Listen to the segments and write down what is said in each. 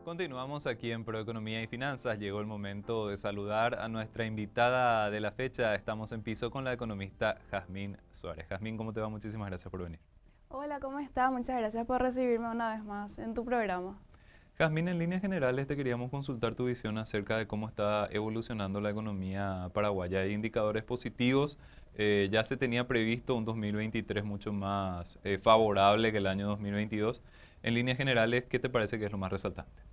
Continuamos aquí en Proeconomía y Finanzas. Llegó el momento de saludar a nuestra invitada de la fecha. Estamos en piso con la economista Jazmín Suárez. Jazmín, ¿cómo te va? Muchísimas gracias por venir. Hola, ¿cómo estás? Muchas gracias por recibirme una vez más en tu programa. Jazmín, en líneas generales te queríamos consultar tu visión acerca de cómo está evolucionando la economía paraguaya. Hay indicadores positivos. Ya se tenía previsto un 2023 mucho más favorable que el año 2022. En líneas generales, ¿qué te parece que es lo más resaltante?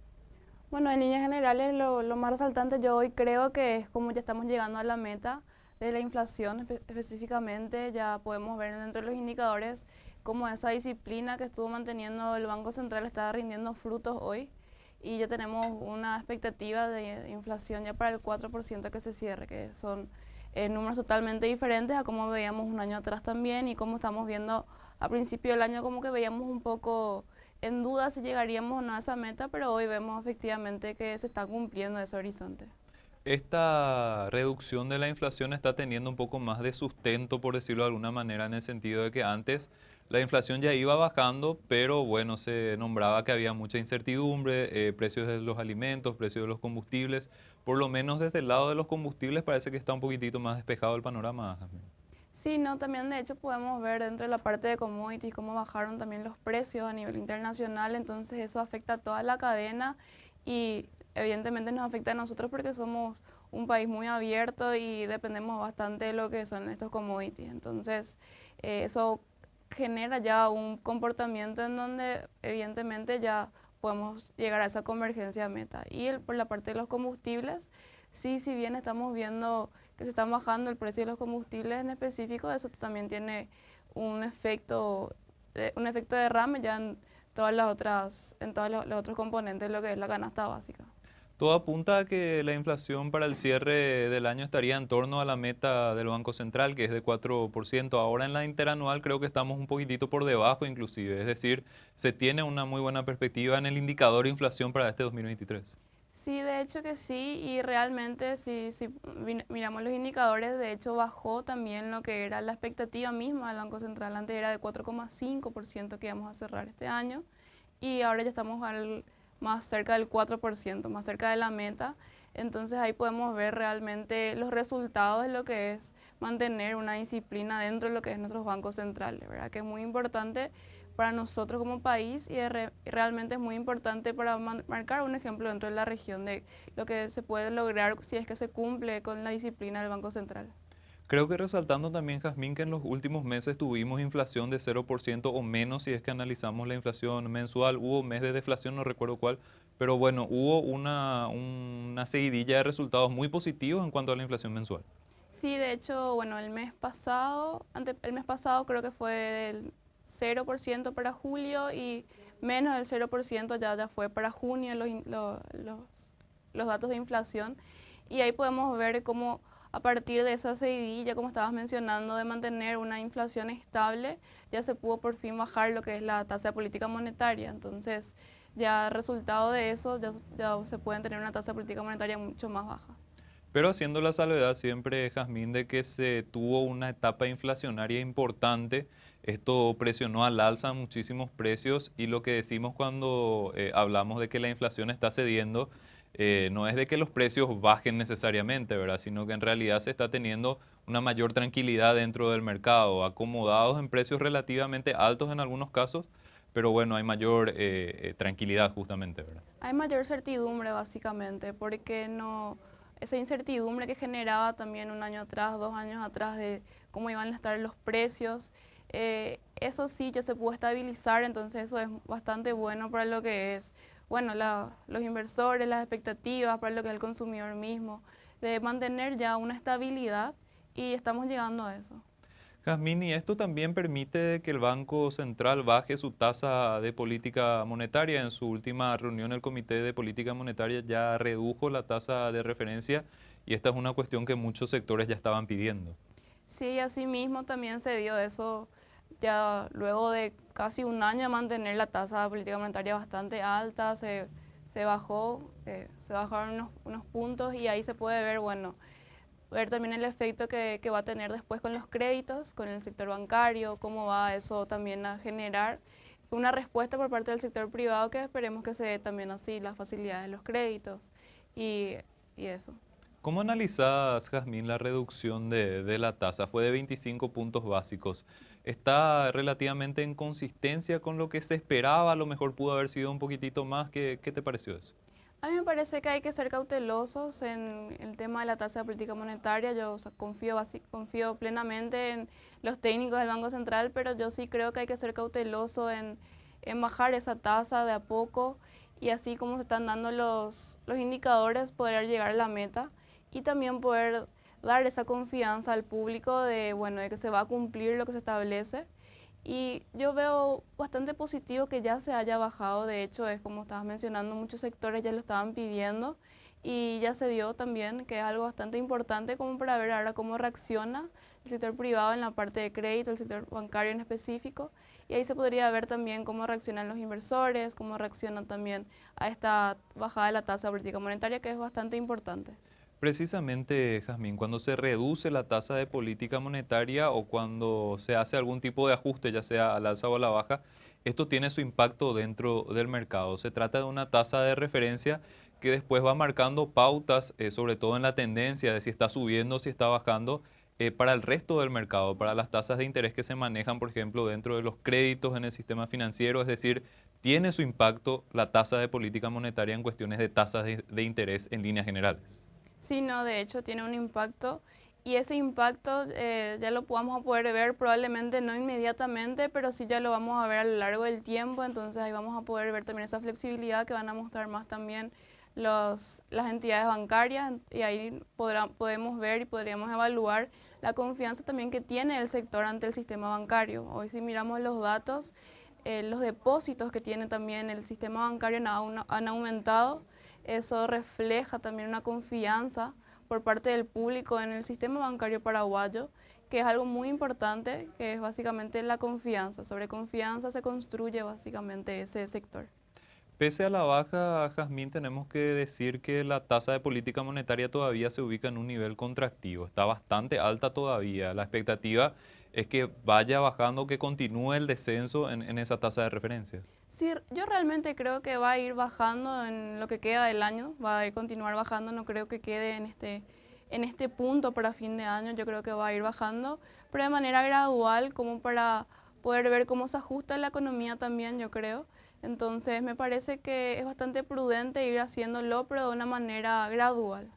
Bueno, en líneas generales, lo más resaltante yo hoy creo que es como ya estamos llegando a la meta de la inflación específicamente, ya podemos ver dentro de los indicadores cómo esa disciplina que estuvo manteniendo el Banco Central está rindiendo frutos hoy y ya tenemos una expectativa de inflación ya para el 4% que se cierre, que son números totalmente diferentes a como veíamos un año atrás también y como estamos viendo a principio del año como que veíamos un poco en duda si llegaríamos o no a esa meta, pero hoy vemos efectivamente que se está cumpliendo ese horizonte. Esta reducción de la inflación está teniendo un poco más de sustento, por decirlo de alguna manera, en el sentido de que antes la inflación ya iba bajando, pero bueno, se nombraba que había mucha incertidumbre, precios de los alimentos, precios de los combustibles. Por lo menos desde el lado de los combustibles parece que está un poquitito más despejado el panorama, Jazmín. Sí, no, también de hecho podemos ver dentro de la parte de commodities cómo bajaron también los precios a nivel internacional, entonces eso afecta a toda la cadena y evidentemente nos afecta a nosotros porque somos un país muy abierto y dependemos bastante de lo que son estos commodities. Entonces, eso genera ya un comportamiento en donde evidentemente ya podemos llegar a esa convergencia meta. Y por la parte de los combustibles, sí, si bien estamos viendo que se están bajando el precio de los combustibles en específico, eso también tiene un efecto derrame ya en todas las otras, en todos los otros componentes de lo que es la canasta básica. Todo apunta a que la inflación para el cierre del año estaría en torno a la meta del Banco Central, que es de 4%. Ahora en la interanual creo que estamos un poquitito por debajo inclusive. Es decir, se tiene una muy buena perspectiva en el indicador de inflación para este 2023. Sí, de hecho que sí, y realmente si miramos los indicadores, de hecho bajó también lo que era la expectativa misma del Banco Central. Antes era de 4,5% que íbamos a cerrar este año y ahora ya estamos más cerca del 4%, más cerca de la meta. Entonces ahí podemos ver realmente los resultados de lo que es mantener una disciplina dentro de lo que es nuestros bancos centrales, ¿verdad? Que es muy importante para nosotros como país y realmente es muy importante para marcar un ejemplo dentro de la región de lo que se puede lograr si es que se cumple con la disciplina del Banco Central. Creo que resaltando también, Jazmín, que en los últimos meses tuvimos inflación de 0% o menos si es que analizamos la inflación mensual. Hubo mes de deflación, no recuerdo cuál, pero bueno, hubo una seguidilla de resultados muy positivos en cuanto a la inflación mensual. Sí, de hecho, bueno, el mes pasado creo que fue del 0% para julio y menos del 0% ya fue para junio los datos de inflación. Y ahí podemos ver cómo a partir de esa seguidilla, como estabas mencionando, de mantener una inflación estable, ya se pudo por fin bajar lo que es la tasa de política monetaria. Entonces, ya resultado de eso, ya se puede tener una tasa de política monetaria mucho más baja. Pero haciendo la salvedad siempre, Jazmín, de que se tuvo una etapa inflacionaria importante, esto presionó al alza muchísimos precios y lo que decimos cuando hablamos de que la inflación está cediendo, no es de que los precios bajen necesariamente, ¿verdad? Sino que en realidad se está teniendo una mayor tranquilidad dentro del mercado, acomodados en precios relativamente altos en algunos casos, pero bueno, hay mayor tranquilidad justamente, ¿verdad? Hay mayor certidumbre básicamente, porque esa incertidumbre que generaba también un año atrás, 2 años atrás de cómo iban a estar los precios, eso sí ya se pudo estabilizar, entonces eso es bastante bueno para lo que es, bueno, los inversores, las expectativas, para lo que es el consumidor mismo, de mantener ya una estabilidad y estamos llegando a eso. Jazmín, y esto también permite que el Banco Central baje su tasa de política monetaria. En su última reunión, el Comité de Política Monetaria ya redujo la tasa de referencia y esta es una cuestión que muchos sectores ya estaban pidiendo. Sí, así mismo también se dio eso ya luego de casi un año de mantener la tasa de política monetaria bastante alta, se bajaron unos puntos y ahí se puede ver, bueno, ver también el efecto que va a tener después con los créditos, con el sector bancario, cómo va eso también a generar una respuesta por parte del sector privado que esperemos que se dé también así, las facilidades de los créditos y, y eso. ¿Cómo analizás, Jazmín, la reducción de la tasa? Fue de 25 puntos básicos. ¿Está relativamente en consistencia con lo que se esperaba? A lo mejor pudo haber sido un poquitito más. ¿Qué te pareció eso? A mí me parece que hay que ser cautelosos en el tema de la tasa de política monetaria. Yo, o sea, confío plenamente en los técnicos del Banco Central, pero yo sí creo que hay que ser cauteloso en bajar esa tasa de a poco y así como se están dando los indicadores, poder llegar a la meta y también poder dar esa confianza al público de, bueno, de que se va a cumplir lo que se establece. Y yo veo bastante positivo que ya se haya bajado, de hecho es como estabas mencionando, muchos sectores ya lo estaban pidiendo y ya se dio también, que es algo bastante importante como para ver ahora cómo reacciona el sector privado en la parte de crédito, el sector bancario en específico, y ahí se podría ver también cómo reaccionan los inversores, cómo reaccionan también a esta bajada de la tasa de política monetaria, que es bastante importante. Precisamente, Jazmín, cuando se reduce la tasa de política monetaria o cuando se hace algún tipo de ajuste, ya sea al alza o a la baja, esto tiene su impacto dentro del mercado. Se trata de una tasa de referencia que después va marcando pautas, sobre todo en la tendencia de si está subiendo, si está bajando, para el resto del mercado, para las tasas de interés que se manejan, por ejemplo, dentro de los créditos en el sistema financiero. Es decir, tiene su impacto la tasa de política monetaria en cuestiones de tasas de interés en líneas generales. Sí, no, de hecho tiene un impacto y ese impacto ya lo vamos a poder ver probablemente no inmediatamente, pero sí ya lo vamos a ver a lo largo del tiempo, entonces ahí vamos a poder ver también esa flexibilidad que van a mostrar más también las entidades bancarias y ahí podemos ver y podríamos evaluar la confianza también que tiene el sector ante el sistema bancario. Hoy si miramos los datos, los depósitos que tiene también el sistema bancario han aumentado. Eso refleja también una confianza por parte del público en el sistema bancario paraguayo, que es algo muy importante, que es básicamente la confianza. Sobre confianza se construye básicamente ese sector. Pese a la baja, Jazmín, tenemos que decir que la tasa de política monetaria todavía se ubica en un nivel contractivo. Está bastante alta todavía. La expectativa es que vaya bajando, que continúe el descenso en esa tasa de referencia. Sí, yo realmente creo que va a ir bajando en lo que queda del año, va a ir continuar bajando, no creo que quede en este punto para fin de año, yo creo que va a ir bajando, pero de manera gradual, como para poder ver cómo se ajusta la economía también, yo creo. Entonces me parece que es bastante prudente ir haciéndolo, pero de una manera gradual.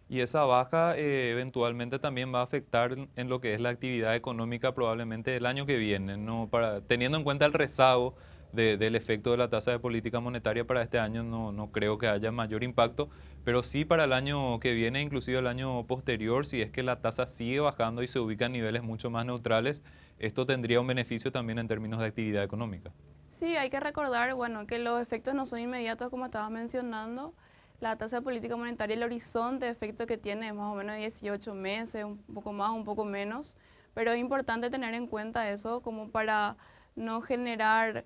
Y esa baja eventualmente también va a afectar en lo que es la actividad económica probablemente del año que viene, ¿no? Teniendo en cuenta el rezago del efecto de la tasa de política monetaria para este año, no creo que haya mayor impacto, pero sí para el año que viene, inclusive el año posterior, si es que la tasa sigue bajando y se ubica en niveles mucho más neutrales, esto tendría un beneficio también en términos de actividad económica. Sí, hay que recordar, bueno, que los efectos no son inmediatos como estabas mencionando. La tasa de política monetaria, el horizonte de efecto que tiene es más o menos 18 meses, un poco más, un poco menos, pero es importante tener en cuenta eso como para no generar,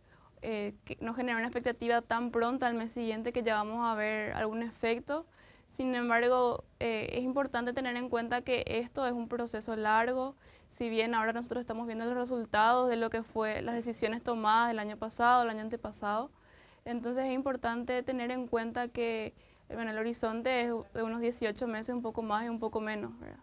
no generar una expectativa tan pronta al mes siguiente que ya vamos a ver algún efecto. Sin embargo, es importante tener en cuenta que esto es un proceso largo. Si bien ahora nosotros estamos viendo los resultados de lo que fue las decisiones tomadas el año pasado, el año antepasado, entonces es importante tener en cuenta que bueno, el horizonte es de unos 18 meses, un poco más y un poco menos, ¿verdad?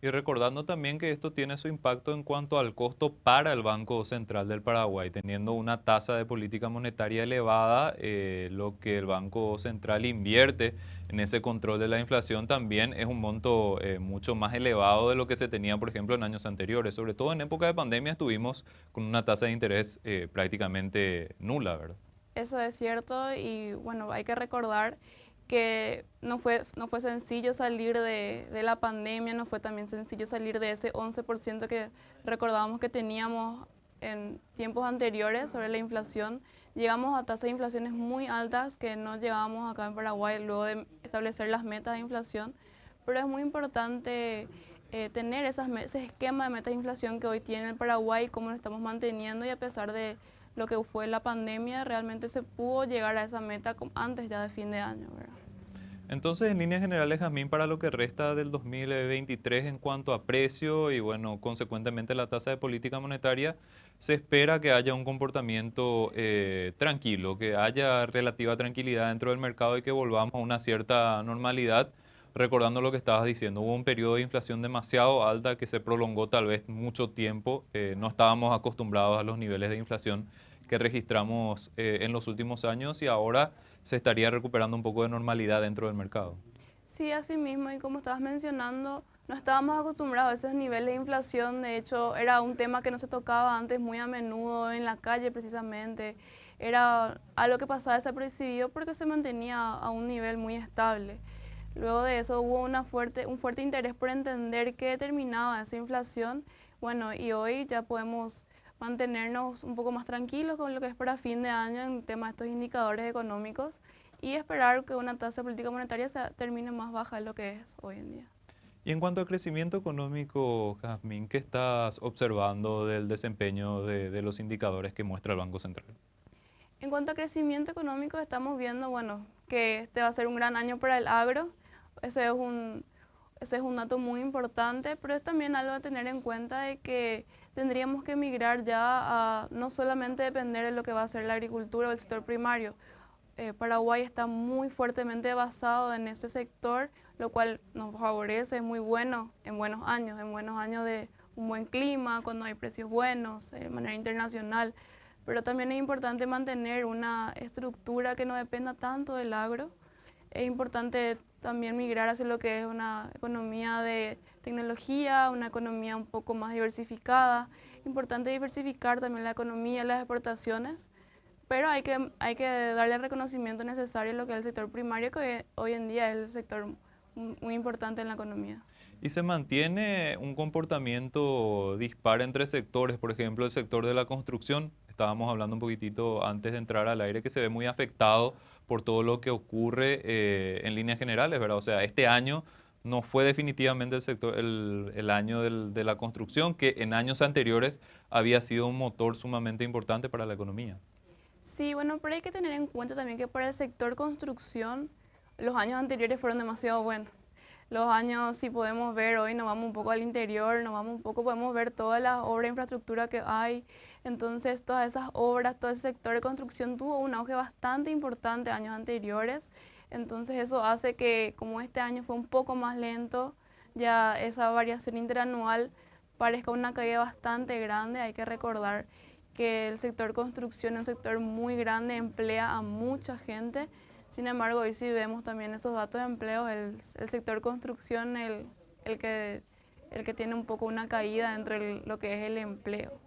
Y recordando también que esto tiene su impacto en cuanto al costo para el Banco Central del Paraguay, teniendo una tasa de política monetaria elevada, lo que el Banco Central invierte en ese control de la inflación también es un monto mucho más elevado de lo que se tenía, por ejemplo, en años anteriores. Sobre todo en época de pandemia estuvimos con una tasa de interés prácticamente nula, ¿verdad? Eso es cierto y bueno, hay que recordar que no fue sencillo salir de la pandemia, no fue también sencillo salir de ese 11% que recordábamos que teníamos en tiempos anteriores sobre la inflación. Llegamos a tasas de inflaciones muy altas que no llegábamos acá en Paraguay luego de establecer las metas de inflación, pero es muy importante tener ese esquema de metas de inflación que hoy tiene el Paraguay, cómo lo estamos manteniendo y a pesar de lo que fue la pandemia, realmente se pudo llegar a esa meta antes ya de fin de año, ¿verdad? Entonces, en líneas generales, Jazmín, para lo que resta del 2023 en cuanto a precio y, bueno, consecuentemente la tasa de política monetaria, se espera que haya un comportamiento tranquilo, que haya relativa tranquilidad dentro del mercado y que volvamos a una cierta normalidad. Recordando lo que estabas diciendo, hubo un periodo de inflación demasiado alta que se prolongó tal vez mucho tiempo. No estábamos acostumbrados a los niveles de inflación que registramos en los últimos años y ahora se estaría recuperando un poco de normalidad dentro del mercado. Sí, así mismo, y como estabas mencionando, no estábamos acostumbrados a esos niveles de inflación. De hecho, era un tema que no se tocaba antes muy a menudo en la calle precisamente. Era algo que pasaba desapercibido porque se mantenía a un nivel muy estable. Luego de eso hubo un fuerte interés por entender qué determinaba esa inflación. Bueno, y hoy ya podemos mantenernos un poco más tranquilos con lo que es para fin de año en tema de estos indicadores económicos y esperar que una tasa de política monetaria termine más baja de lo que es hoy en día. Y en cuanto al crecimiento económico, Jazmín, ¿qué estás observando del desempeño de los indicadores que muestra el Banco Central? En cuanto a crecimiento económico, estamos viendo, bueno, que este va a ser un gran año para el agro. Ese es un, ese es un dato muy importante, pero es también algo a tener en cuenta de que tendríamos que migrar ya a no solamente depender de lo que va a ser la agricultura o el sector primario. Paraguay está muy fuertemente basado en ese sector, lo cual nos favorece, es muy bueno en buenos años de un buen clima, cuando hay precios buenos, de manera internacional. Pero también es importante mantener una estructura que no dependa tanto del agro. Es importante también migrar hacia lo que es una economía de tecnología, una economía un poco más diversificada. Importante diversificar también la economía, las exportaciones, pero hay que darle el reconocimiento necesario a lo que es el sector primario, que hoy en día es el sector muy importante en la economía. Y se mantiene un comportamiento dispar entre sectores, por ejemplo, el sector de la construcción. Estábamos hablando un poquitito antes de entrar al aire que se ve muy afectado por todo lo que ocurre en líneas generales, ¿verdad? O sea, este año no fue definitivamente el año de la construcción, que en años anteriores había sido un motor sumamente importante para la economía. Sí, bueno, pero hay que tener en cuenta también que para el sector construcción los años anteriores fueron demasiado buenos. Los años, si podemos ver hoy, nos vamos un poco al interior, nos vamos un poco, podemos ver todas las obras de infraestructura que hay. Entonces, todas esas obras, todo ese sector de construcción tuvo un auge bastante importante años anteriores. Entonces, eso hace que, como este año fue un poco más lento, ya esa variación interanual parezca una caída bastante grande. Hay que recordar que el sector construcción es un sector muy grande, emplea a mucha gente. Sin embargo, hoy sí vemos también esos datos de empleo, el sector construcción, el que tiene un poco una caída entre lo que es el empleo.